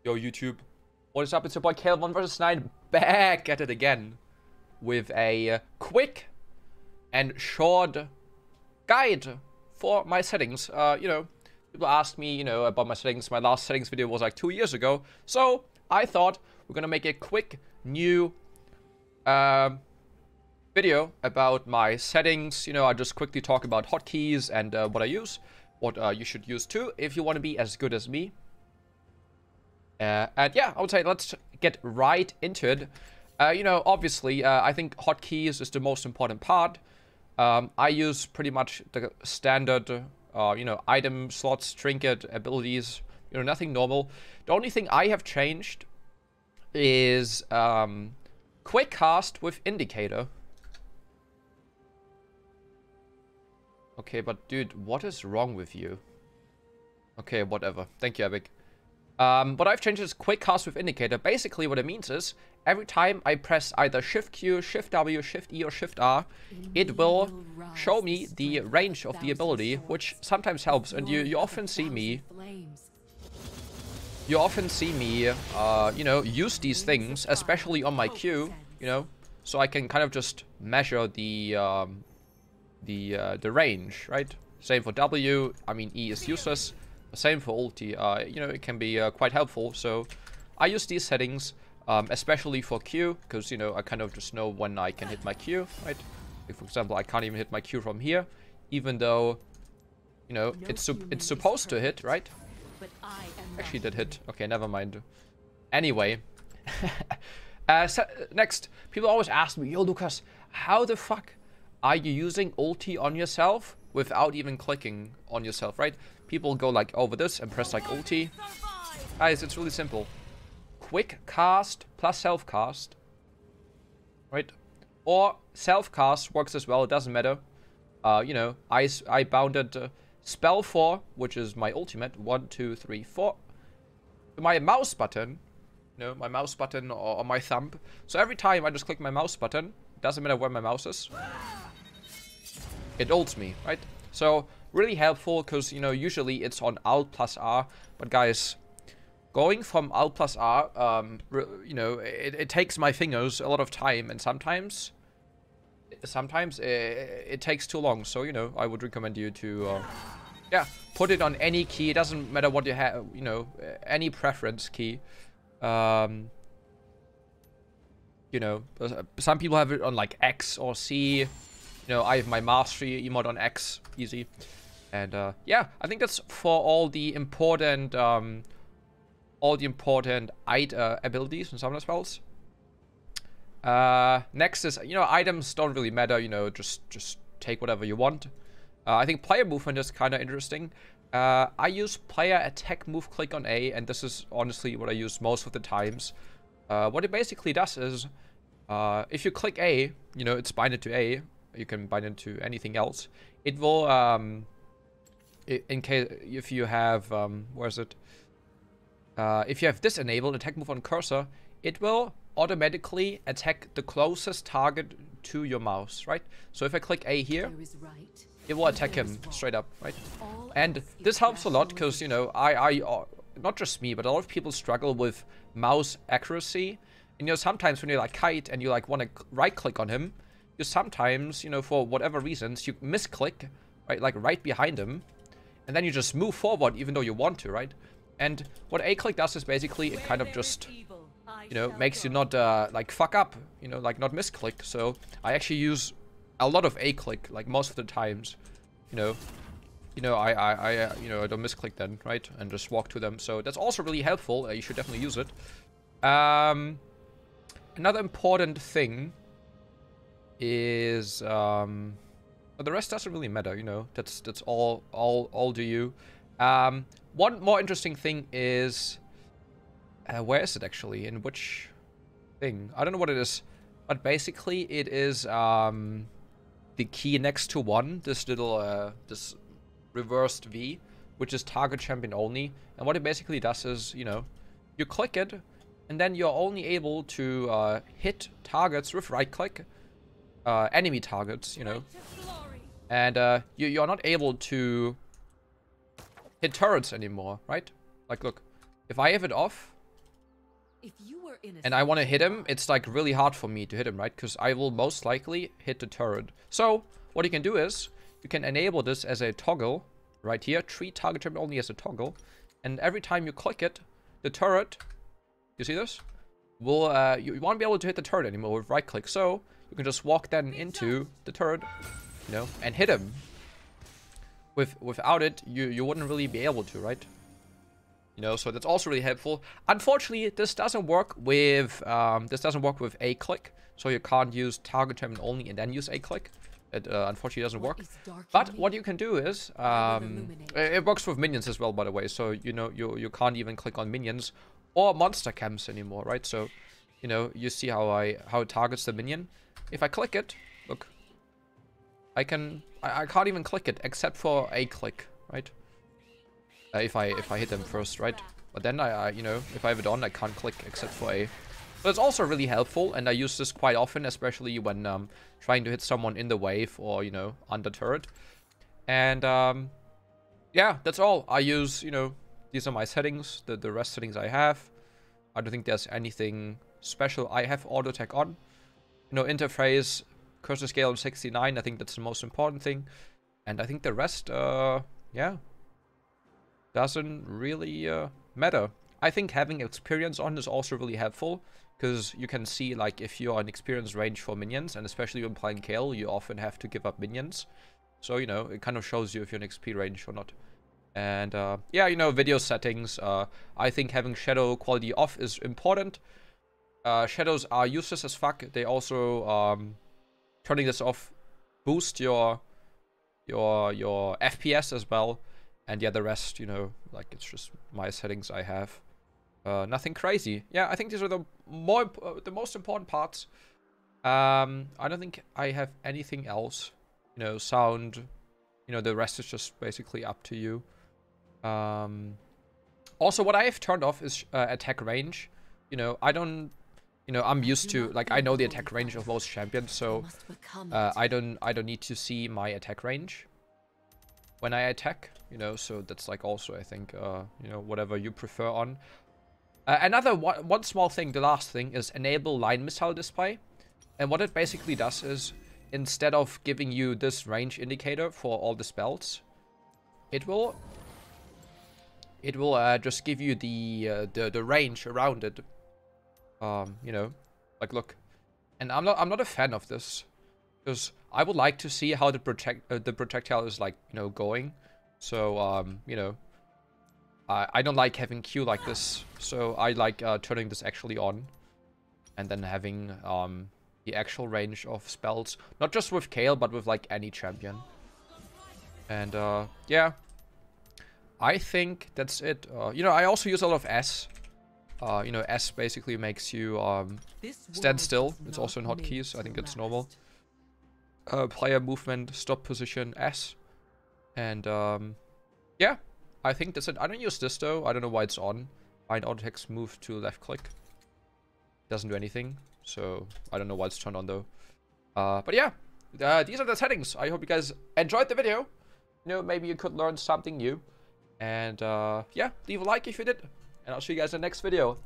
Yo, YouTube. What is up? It's your boy Kayle 1v9 back at it again with a quick and short guide for my settings. People asked me, about my settings. My last settings video was like 2 years ago. So I thought we're gonna make a quick new video about my settings. I just quickly talk about hotkeys and what I use, what you should use too if you want to be as good as me. And yeah, I would say let's get right into it. Obviously, I think hotkeys is the most important part. I use pretty much the standard, item slots, trinket abilities, nothing normal. The only thing I have changed is quick cast with indicator. Okay, but dude, what is wrong with you? Okay, whatever. Thank you, Epic. What I've changed is quick cast with indicator. Basically, what it means is every time I press either Shift Q, Shift W, Shift E, or Shift R, it will show me the range of the ability, which sometimes helps. And you often see me, use these things, especially on my Q, so I can kind of just measure the range, right? Same for W. I mean, E is useless. Same for ulti. It can be quite helpful. So I use these settings, especially for Q, because I kind of just know when I can hit my Q, right? Like, for example, I can't even hit my Q from here, even though it's supposed to hit, right? Actually, did hit. Okay, never mind. Anyway, next, people always ask me, yo, Lucas, how the fuck are you using ulti on yourself without even clicking on yourself, right? People go like over this and press like ulti. Guys, it's really simple. Quick cast plus self cast, right? Or self cast works as well. It doesn't matter. I bounded spell 4, which is my ultimate. 1, 2, 3, 4. My mouse button, my mouse button or my thumb. So every time I just click my mouse button, doesn't matter where my mouse is, it ults me, right? So really helpful because, usually it's on Alt plus R. But guys, going from Alt plus R, it takes my fingers a lot of time. And sometimes it takes too long. So, I would recommend you to, put it on any key. It doesn't matter what you have, any preference key. Some people have it on like X or C. I have my mastery emote on X, easy. And yeah, I think that's for all the important abilities and summon spells. Next is, items don't really matter, just take whatever you want. I think player movement is kind of interesting. I use player attack move click on A, and this is honestly what I use most of the times. What it basically does is, if you click A, it's binded to A. You can bind it to anything else. It will, in case, if you have, if you have this enabled, attack move on cursor, it will automatically attack the closest target to your mouse, right? So if I click A here, it will attack him straight up, right? And this helps a lot because, not just me, but a lot of people struggle with mouse accuracy. And, sometimes when you like kite and you like want to right click on him, you sometimes, for whatever reasons, you misclick, right, like right behind him, and then you just move forward even though you want to, right? And what A-click does is basically it kind of just, makes you not, like, fuck up, like not misclick. So I actually use a lot of A-click, like most of the times, I don't misclick then, right? And just walk to them. So that's also really helpful. You should definitely use it. Another important thing is but the rest doesn't really matter, that's all to you. One more interesting thing is where is it actually, in which thing? I don't know what it is, but basically it is the key next to 1, this little this reversed V, which is target champion only. And what it basically does is, you click it and then you're only able to hit targets with right click. Enemy targets, and you're not able to hit turrets anymore, right? Like, look, if I have it off, If you were in a and I want to hit him, it's like really hard for me to hit him, right? Because I will most likely hit the turret. So what you can do is you can enable this as a toggle right here. Treat target turret only as a toggle. And every time you click it, the turret, you see this? Will you won't be able to hit the turret anymore with right click. So you can just walk then into the turret, you know, and hit him. Without it, you wouldn't really be able to, right? You know, so that's also really helpful. Unfortunately, this doesn't work with a click, so you can't use target terminal only and then use a click. It unfortunately doesn't work. But what you can do is it works with minions as well, by the way. So you know you can't even click on minions or monster camps anymore, right? So you know you see how it targets the minion. If I click it, look, I can't even click it except for a click, right? If I hit them first, right? But then you know, if I have it on, I can't click except for A. But it's also really helpful, and I use this quite often, especially when trying to hit someone in the wave or, you know, under turret. And yeah, that's all. I use, you know, these are my settings, the rest settings I have. I don't think there's anything special. I have auto attack on. You know, interface, cursor scale of 69. I think that's the most important thing. And I think the rest, yeah, doesn't really matter. I think having experience on is also really helpful, because you can see, like, if you're an experience range for minions, and especially when playing Kayle, you often have to give up minions. So, you know, it kind of shows you if you're an XP range or not. And, yeah, you know, video settings. I think having shadow quality off is important. Shadows are useless as fuck. They also, turning this off boost your FPS as well. And yeah, the rest, you know, like, it's just my settings I have. Nothing crazy. Yeah, I think these are the most important parts. I don't think I have anything else. You know, sound. You know, the rest is just basically up to you. Also, what I have turned off is attack range. You know, I don't. You know, I'm used to, like, I know the attack range of most champions, so I don't need to see my attack range when I attack, you know, so that's like also, I think, you know, whatever you prefer on. Another one small thing, the last thing, is enable line missile display. And what it basically does is, instead of giving you this range indicator for all the spells, it will just give you the range around it. You know, like, look. And I'm not a fan of this, because I would like to see how the projectile is, like, you know, going. So, you know, I don't like having Q like this. So I like turning this actually on. And then having the actual range of spells. Not just with Kayle, but with, like, any champion. And, yeah. I think that's it. You know, I also use a lot of S. You know, S basically makes you stand still. It's also in hotkeys. I think it's normal. Player movement, stop position, S. And, yeah, I think that's it. I don't use this, though. I don't know why it's on. Find auto text move to left click. Doesn't do anything. So, I don't know why it's turned on, though. But yeah, these are the settings. I hope you guys enjoyed the video. You know, maybe you could learn something new. And, yeah, leave a like if you did. And I'll see you guys in the next video.